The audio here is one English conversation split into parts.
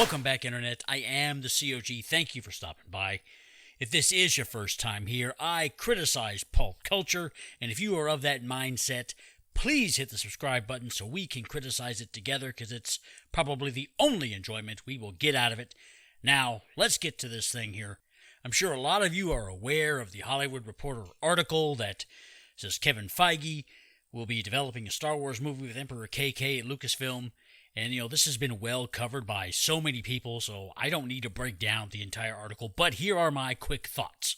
Welcome back, Internet. I am the COG. Thank you for stopping by. If this is your first time here, I criticize pulp culture, and if you are of that mindset, please hit the subscribe button so we can criticize it together, because it's probably the only enjoyment we will get out of it. Now, let's get to this thing here. I'm sure a lot of you are aware of the Hollywood Reporter article that says Kevin Feige will be developing a Star Wars movie with Emperor KK at Lucasfilm. And, this has been well covered by so many people, so I don't need to break down the entire article, but here are my quick thoughts.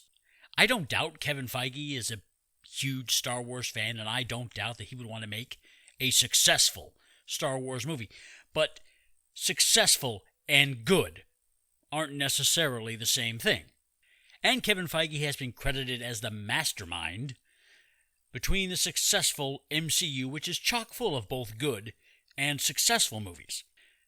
I don't doubt Kevin Feige is a huge Star Wars fan, and I don't doubt that he would want to make a successful Star Wars movie. But successful and good aren't necessarily the same thing. And Kevin Feige has been credited as the mastermind between the successful MCU, which is chock full of both good and successful movies.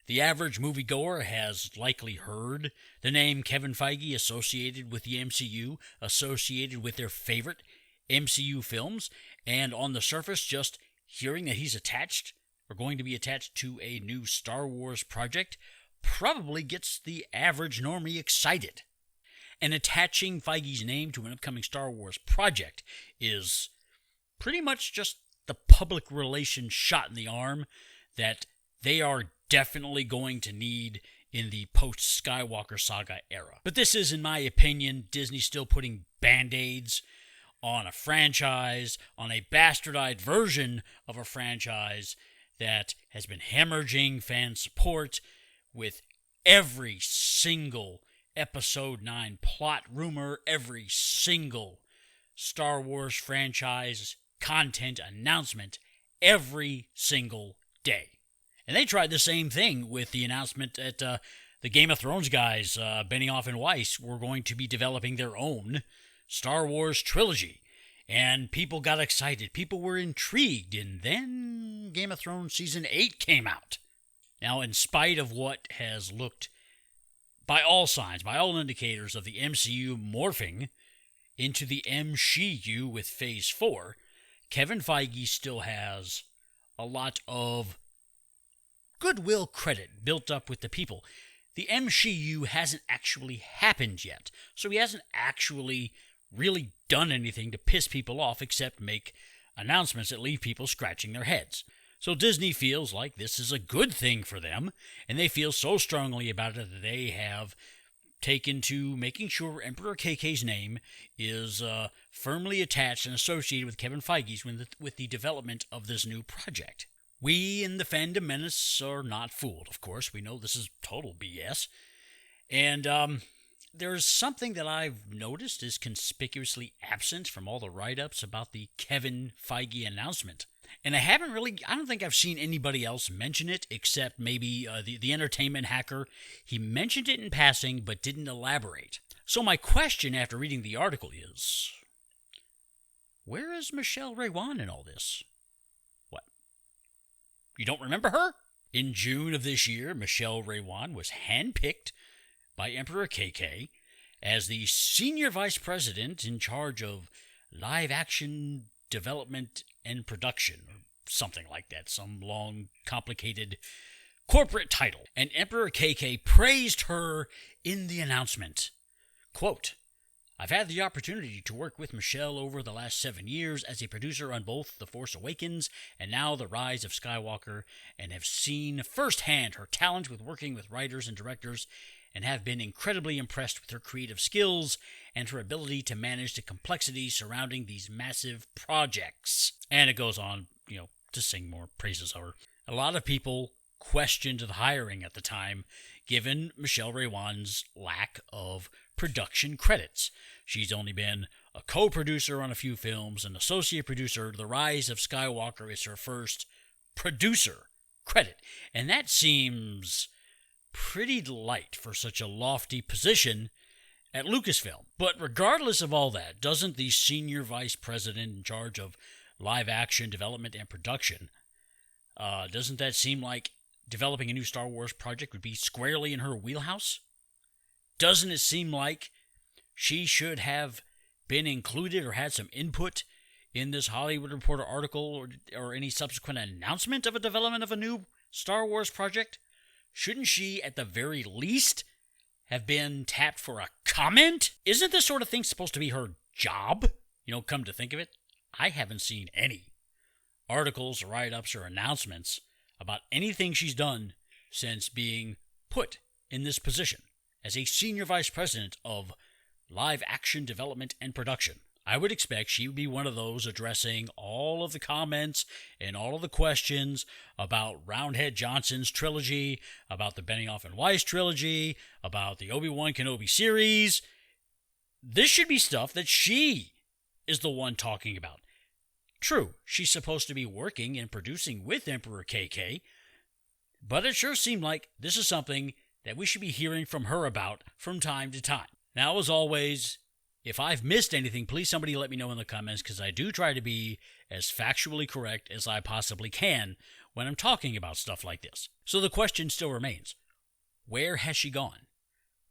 The average moviegoer has likely heard the name Kevin Feige associated with the MCU, associated with their favorite MCU films, and on the surface, just hearing that he's attached or going to be attached to a new Star Wars project probably gets the average normie excited. And attaching Feige's name to an upcoming Star Wars project is pretty much just the public relations shot in the arm that they are definitely going to need in the post-Skywalker saga era. But this is, in my opinion, Disney still putting Band-Aids on a franchise, on a bastardized version of a franchise that has been hemorrhaging fan support with every single Episode 9 plot rumor, every single Star Wars franchise content announcement, every single day. And they tried the same thing with the announcement that the Game of Thrones guys, Benioff and Weiss, were going to be developing their own Star Wars trilogy. And people got excited. People were intrigued. And then Game of Thrones Season 8 came out. Now, in spite of what has looked, by all signs, by all indicators, of the MCU morphing into the MCU with Phase 4, Kevin Feige still has a lot of goodwill credit built up with the people. The MCU hasn't actually happened yet, so he hasn't actually really done anything to piss people off except make announcements that leave people scratching their heads. So Disney feels like this is a good thing for them, and they feel so strongly about it that they have taken to making sure Emperor KK's name is firmly attached and associated with Kevin Feige's with the development of this new project. We in the fandom menace are not fooled, of course. We know this is total BS. And there's something that I've noticed is conspicuously absent from all the write-ups about the Kevin Feige announcement. And I don't think I've seen anybody else mention it except maybe the entertainment hacker. He mentioned it in passing but didn't elaborate. So my question after reading the article is, where is Michelle Raywan in all this? What? You don't remember her? In June of this year, Michelle Raywan was handpicked by Emperor KK as the senior vice president in charge of live-action development and production, or something like that, some long, complicated corporate title. And Emperor KK praised her in the announcement. Quote, "I've had the opportunity to work with Michelle over the last 7 years as a producer on both The Force Awakens and now The Rise of Skywalker, and have seen firsthand her talent with working with writers and directors, and have been incredibly impressed with her creative skills and her ability to manage the complexity surrounding these massive projects." And it goes on, to sing more praises of her. A lot of people questioned the hiring at the time, given Michelle Raywan's lack of production credits. She's only been a co-producer on a few films, an associate producer. The Rise of Skywalker is her first producer credit. And that seems pretty light for such a lofty position at Lucasfilm. But regardless of all that, doesn't the senior vice president in charge of live action development and production, doesn't that seem like developing a new Star Wars project would be squarely in her wheelhouse? Doesn't it seem like she should have been included or had some input in this Hollywood Reporter article or any subsequent announcement of a development of a new Star Wars project? shouldn't she, at the very least, have been tapped for a comment? Isn't this sort of thing supposed to be her job? Come to think of it, I haven't seen any articles, write-ups, or announcements about anything she's done since being put in this position as a senior vice president of live action development and production. I would expect she would be one of those addressing all of the comments and all of the questions about Roundhead Johnson's trilogy, about the Benioff and Weiss trilogy, about the Obi-Wan Kenobi series. This should be stuff that she is the one talking about. True, she's supposed to be working and producing with Emperor KK, but it sure seemed like this is something that we should be hearing from her about from time to time. Now, as always, if I've missed anything, please somebody let me know in the comments, because I do try to be as factually correct as I possibly can when I'm talking about stuff like this. So the question still remains, where has she gone?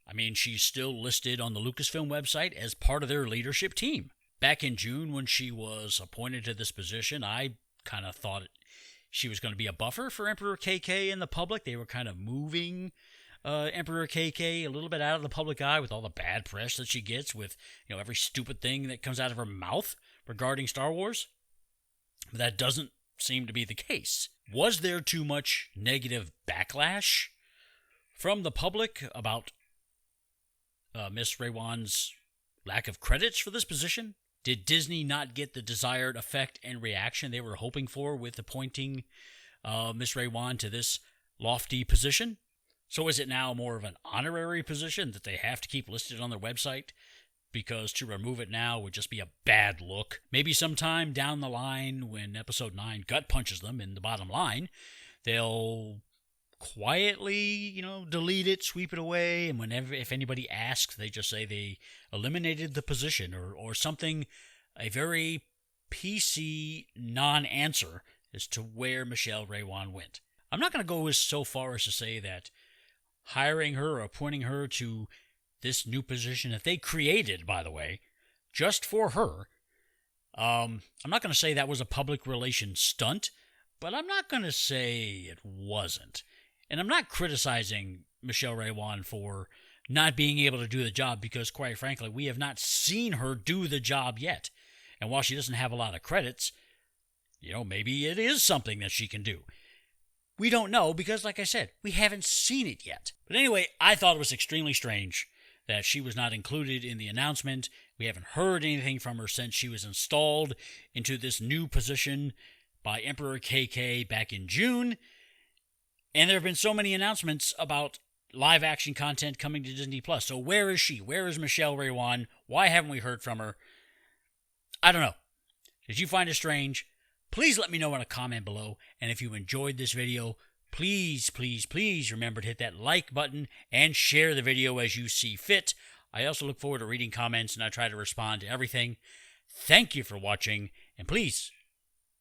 I mean, she's still listed on the Lucasfilm website as part of their leadership team. Back in June, when she was appointed to this position, I kind of thought she was going to be a buffer for Emperor KK in the public. They were kind of moving Emperor KK a little bit out of the public eye with all the bad press that she gets with, every stupid thing that comes out of her mouth regarding Star Wars. But that doesn't seem to be the case. Was there too much negative backlash from the public about Miss Raywan's lack of credits for this position? Did Disney not get the desired effect and reaction they were hoping for with appointing Miss Raywan to this lofty position? So is it now more of an honorary position that they have to keep listed on their website? Because to remove it now would just be a bad look. Maybe sometime down the line when Episode 9 gut punches them in the bottom line, they'll quietly, delete it, sweep it away, and if anybody asks, they just say they eliminated the position or something, a very PC non-answer as to where Michelle Raywan went. I'm not going to go so far as to say that hiring her or appointing her to this new position that they created, by the way, just for her, I'm not going to say that was a public relations stunt, but I'm not going to say it wasn't. And I'm not criticizing Michelle Raywan for not being able to do the job because, quite frankly, we have not seen her do the job yet. And while she doesn't have a lot of credits, maybe it is something that she can do. We don't know because, like I said, we haven't seen it yet. But anyway, I thought it was extremely strange that she was not included in the announcement. We haven't heard anything from her since she was installed into this new position by Emperor KK back in June. And there have been so many announcements about live action content coming to Disney+. So where is she? Where is Michelle Raywan? Why haven't we heard from her? I don't know. Did you find it strange? Please let me know in a comment below. And if you enjoyed this video, please, please, please remember to hit that like button and share the video as you see fit. I also look forward to reading comments and I try to respond to everything. Thank you for watching. And please,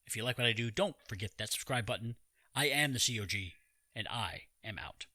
if you like what I do, don't forget that subscribe button. I am the COG, and I am out.